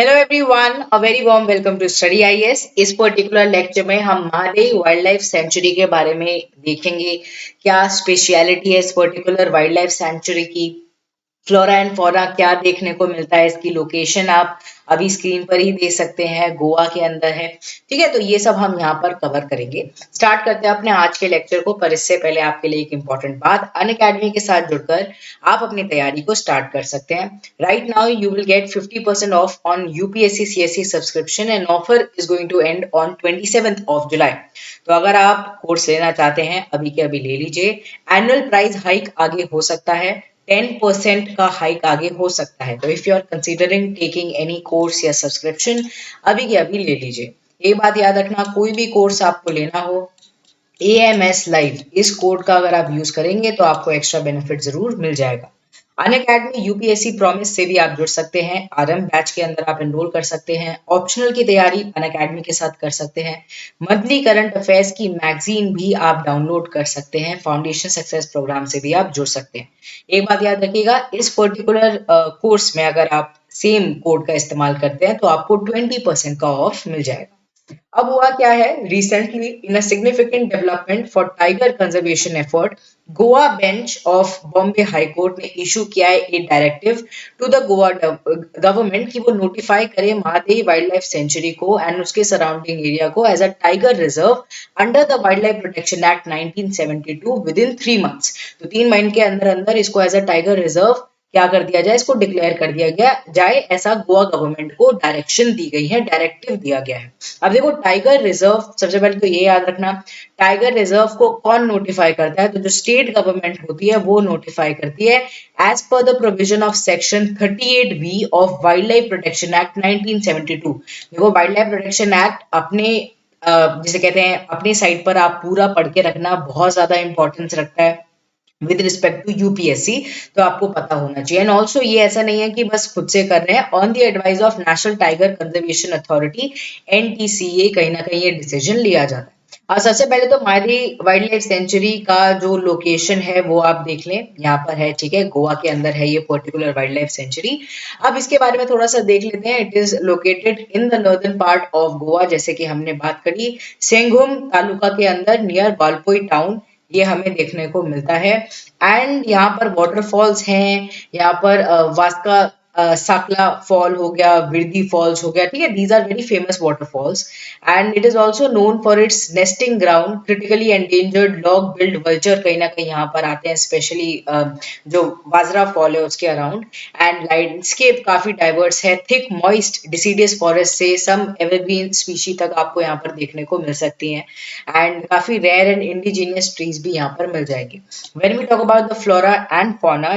Hello everyone, a very warm welcome to study IAS. इस particular lecture में हम Mahadei wildlife century के बारे में देखेंगे। क्या स्पेशलिटी है इस पर्टिकुलर वाइल्ड लाइफ सेंचुरी की, फ्लोरा एंड फौना क्या देखने को मिलता है, इसकी लोकेशन आप अभी स्क्रीन पर ही देख सकते हैं, गोवा के अंदर है। ठीक है, तो ये सब हम यहाँ पर कवर करेंगे। स्टार्ट करते हैं अपने आज के लेक्चर को, पर इससे पहले आपके लिए एक इंपॉर्टेंट बात, अनअकैडमी के साथ जुड़कर आप अपनी तैयारी को स्टार्ट कर सकते हैं। Right now you will get 50% off on UPSC CSC subscription and offer is going to end on 27th of July. तो अगर आप कोर्स लेना चाहते हैं अभी के अभी ले लीजिए। एनुअल प्राइस हाइक आगे हो सकता है, 10% का हाइक आगे हो सकता है। तो if you are considering taking any course या सब्सक्रिप्शन, अभी के अभी ले लीजिए। ये बात याद रखना, कोई भी कोर्स आपको लेना हो, AMS लाइव इस कोड का अगर आप यूज करेंगे तो आपको एक्स्ट्रा बेनिफिट जरूर मिल जाएगा। अनअकैडमी यूपीएससी प्रॉमिस से भी आप जुड़ सकते हैं। आरएम बैच के अंदर आप एनरोल कर सकते हैं। ऑप्शनल की तैयारी अनअकैडमी के साथ कर सकते हैं। मंथली करंट अफेयर्स की मैगजीन भी आप डाउनलोड कर सकते हैं। फाउंडेशन सक्सेस प्रोग्राम से भी आप जुड़ सकते हैं। एक बात याद रखिएगा, इस पर्टिकुलर कोर्स में अगर आप सेम कोड का इस्तेमाल करते हैं तो आपको 20% का ऑफ मिल जाएगा। अब हुआ क्या है, recently in a significant development for tiger conservation effort, Goa bench of Bombay high court ने इशू किया है एक directive to the Goa government कि वो नोटिफाई करे महादेई वाइल्ड लाइफ सेंचुरी को एंड उसके सराउंडिंग एरिया को as a tiger reserve under the wildlife protection act 1972 within 3 months. तो 3 महीने के अंदर अंदर इसको एज अ टाइगर रिजर्व क्या कर दिया जाए, इसको डिक्लेयर कर दिया गया जाए, ऐसा गोवा गवर्नमेंट को डायरेक्शन दी गई है, डायरेक्टिव दिया गया है। अब देखो, टाइगर रिजर्व सबसे पहले तो ये याद रखना, टाइगर रिजर्व को कौन नोटिफाई करता है, तो जो स्टेट गवर्नमेंट होती है वो नोटिफाई करती है as per the provision of section 38V of wildlife protection act 1972। देखो, वाइल्ड लाइफ प्रोटेक्शन एक्ट अपने जिसे कहते हैं अपनी साइड पर आप पूरा पढ़ के रखना, बहुत ज्यादा इंपॉर्टेंस रखता है विद रिस्पेक्ट टू यूपीएससी। तो आपको पता होना चाहिए। एंड ऑल्सो ये ऐसा नहीं है कि बस खुद से कर रहे हैं, on the advice of national tiger conservation authority NTCA कहीं ना कहीं ये डिसीजन लिया जाता है। सबसे पहले तो हमारी वाइल्ड लाइफ सेंचुरी का जो लोकेशन है वो आप देख लें, यहाँ पर है। ठीक है, गोवा के अंदर है ये पर्टिकुलर वाइल्ड लाइफ सेंचुरी। अब इसके बारे में थोड़ा सा देख लेते हैं। It is located in the northern part of Goa, जैसे कि हमने बात करी, सेंगुम तालुका के अंदर नियर वालपोई टाउन ये हमें देखने को मिलता है। एंड यहाँ पर वाटरफॉल्स हैं, यहाँ पर वास्का साकला फॉल हो गया, विरदी फॉल्स हो गया। ठीक है, these are very famous waterfalls and it is also known for its nesting ground. Critically endangered long billed vulture कहीं ना कहीं यहाँ पर आते हैं, स्पेशली जो वाजरा फॉल है उसके अराउंड। एंड लैंडस्केप काफी डाइवर्स है, थिक मॉइस्ट डिसीडियस फॉरेस्ट से सम एवरग्रीन स्पीशी तक आपको यहाँ पर देखने को मिल सकती हैं। एंड काफी रेयर एंड इंडिजिनियस ट्रीज भी यहाँ पर मिल जाएगी। When we talk about the flora and fauna,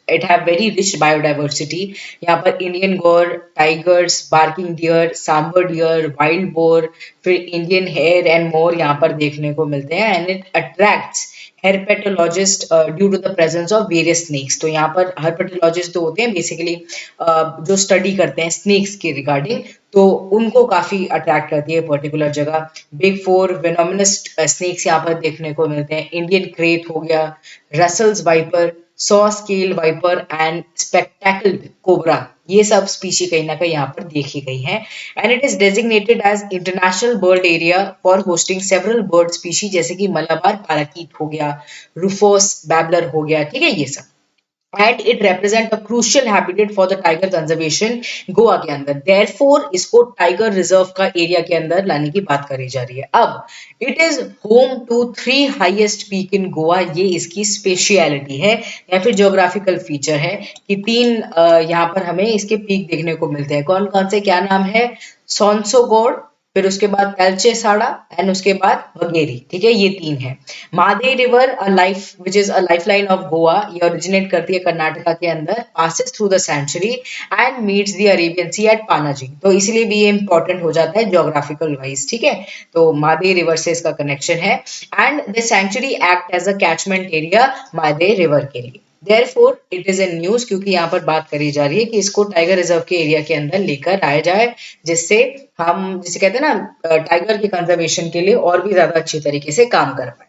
it have very rich biodiversity. यहाँ पर Indian gaur, tigers, barking deer, sambar deer, wild boar, फिर इंडियन हेयर एंड मोर यहाँ पर देखने को मिलते हैं। And it attracts herpetologist due to the presence of various snakes. तो यहाँ पर herpetologist तो होते हैं बेसिकली जो स्टडी करते हैं स्नेक्स के रिगार्डिंग, तो उनको काफी अट्रैक्ट करती है पर्टिकुलर जगह। बिग फोर वेनोमिनस स्नेक्स यहाँ पर देखने को मिलते हैं, इंडियन क्रेट हो गया, Russell's viper, saw scale viper and spectacled cobra, ये सब स्पीशी कहीं ना कहीं यहाँ पर देखी गई हैं। And it is designated as international bird area for hosting several bird species, जैसे कि मलाबार पैराकीट हो गया, रूफोस बैबलर हो गया। ठीक है, ये सब। And it represent a crucial habitat for the tiger conservation Goa के अंदर, therefore इसको टाइगर रिजर्व का एरिया के अंदर लाने की बात करी जा रही है। अब it is home to 3 highest peak in Goa, ये इसकी स्पेशलिटी है या फिर ज्योग्राफिकल फीचर है कि 3 यहाँ पर हमें इसके पीक देखने को मिलते हैं। कौन कौन से, क्या नाम है, सोनसोगोड, फिर उसके बाद एल्चेसाड़ा एंड उसके बाद वगेरी। ठीक है, ये 3 है। Mhadei river a life which is a lifeline of Goa, ये ओरिजिनेट करती है कर्नाटका के अंदर, passes through the century and meets the Arabian Sea at Panaji. तो इसलिए भी ये इंपॉर्टेंट हो जाता है ज्योग्राफिकल वाइज। ठीक है, तो मादे रिवर से इसका कनेक्शन है and the sanctuary acts as a catchment area Mhadei river के लिए। Therefore, it is in news, क्योंकि यहाँ पर बात करी जा रही है कि इसको टाइगर रिजर्व के एरिया के अंदर लेकर आया जाए, जिससे हम जिसे कहते हैं ना टाइगर के कंजर्वेशन के लिए और भी ज्यादा अच्छी तरीके से काम कर पाए।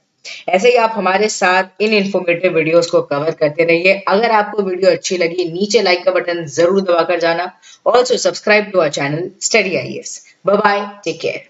ऐसे ही आप हमारे साथ इन इंफॉर्मेटिव वीडियोस को कवर करते रहिए। अगर आपको वीडियो अच्छी लगी, नीचे लाइक का बटन जरूर दबाकर जाना। Also subscribe to our channel study IAS. Bye bye, take care.